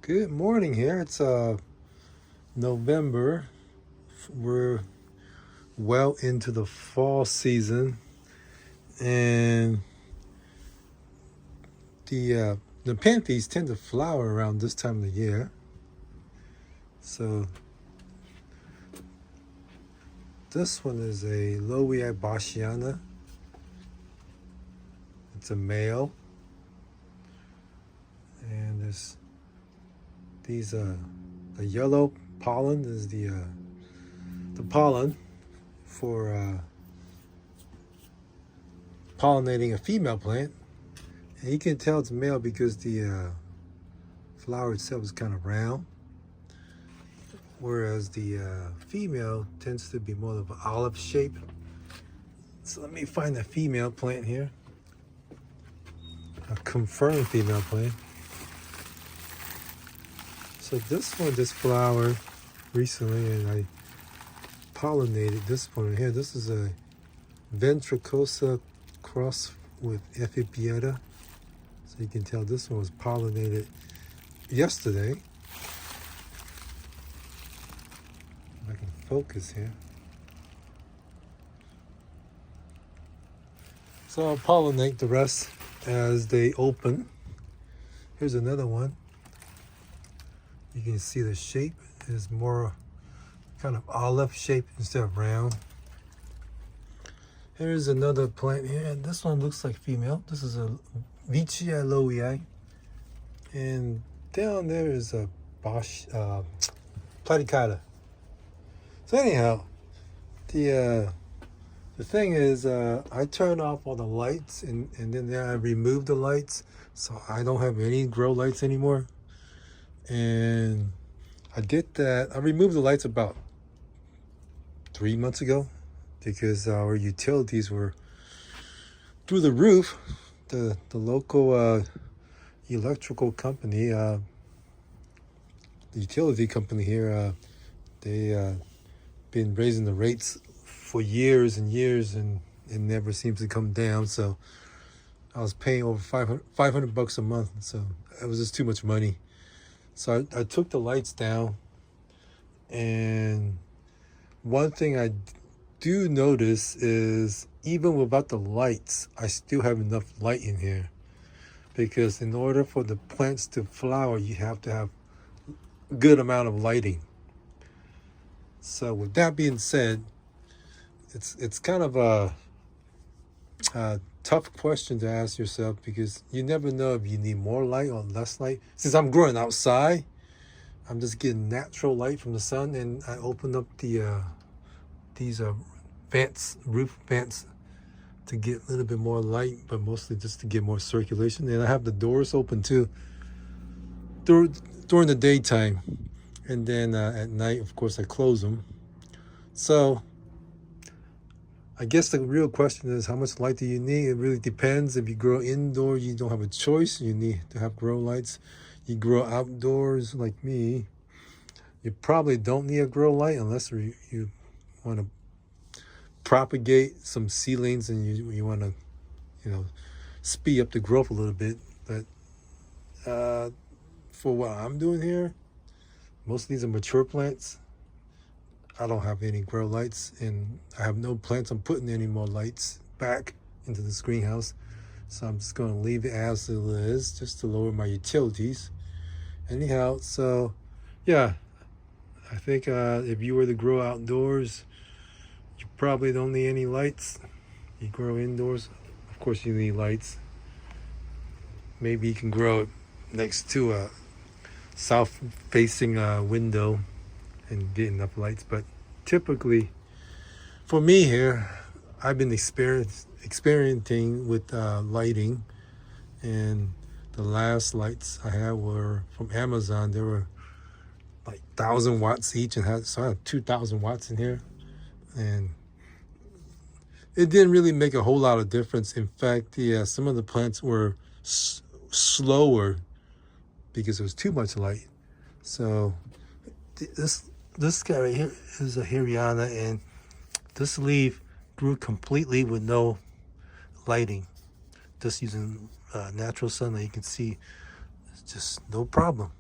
Good morning here. It's November. We're well into the fall season, and the Nepenthes tend to flower around this time of the year. So this one is a Lowii Bashiana. It's a male, and there's these the yellow pollen is the pollen for pollinating a female plant. And you can tell it's male because the flower itself is kind of round, whereas the female tends to be more of an olive shape. So let me find a female plant here, a confirmed female plant. So this one just flowered recently, and I pollinated this one here. This is a ventricosa cross with Ephibieta. So you can tell this one was pollinated yesterday. If I can focus here. So I'll pollinate the rest as they open. Here's another one. You can see the shape is more kind of olive shape instead of round. Here's another plant here, and this one looks like female. This is a Vicia Lowii, and down there is a Platycata. So anyhow, the thing is, I turn off all the lights, and then I remove the lights, so I don't have any grow lights anymore. And I did that. I removed the lights about 3 months ago because our utilities were through the roof. The local electrical company, the utility company here, they been raising the rates for years and years, and it never seems to come down. So I was paying over $500 a month, so it was just too much money. So I took the lights down, and one thing I do notice is even without the lights, I still have enough light in here, because in order for the plants to flower, you have to have a good amount of lighting. So with that being said, it's kind of a tough question to ask yourself, because you never know if you need more light or less light. Since I'm growing outside, I'm just getting natural light from the sun, and I opened up the these roof vents to get a little bit more light, but mostly just to get more circulation. And I have the doors open too during the daytime, and then at night, of course, I close them. So I guess the real question is, how much light do you need? It really depends. If you grow indoor, you don't have a choice. You need to have grow lights. You grow outdoors like me, you probably don't need a grow light unless you want to propagate some seedlings and you want to, speed up the growth a little bit. But for what I'm doing here, most of these are mature plants. I don't have any grow lights, and I have no plans on putting any more lights back into this greenhouse. So I'm just going to leave it as it is, just to lower my utilities. Anyhow, so yeah, I think if you were to grow outdoors, you probably don't need any lights. You grow indoors, of course you need lights. Maybe you can grow it next to a south-facing window and get enough lights. But typically for me here, I've been experimenting with lighting, and the last lights I had were from Amazon. They were like 1,000 watts each, and so I have 2,000 watts in here, and it didn't really make a whole lot of difference. In fact, some of the plants were slower because there was too much light. So this guy right here is a Hiriana, and this leaf grew completely with no lighting, just using natural sunlight. You can see it's just no problem.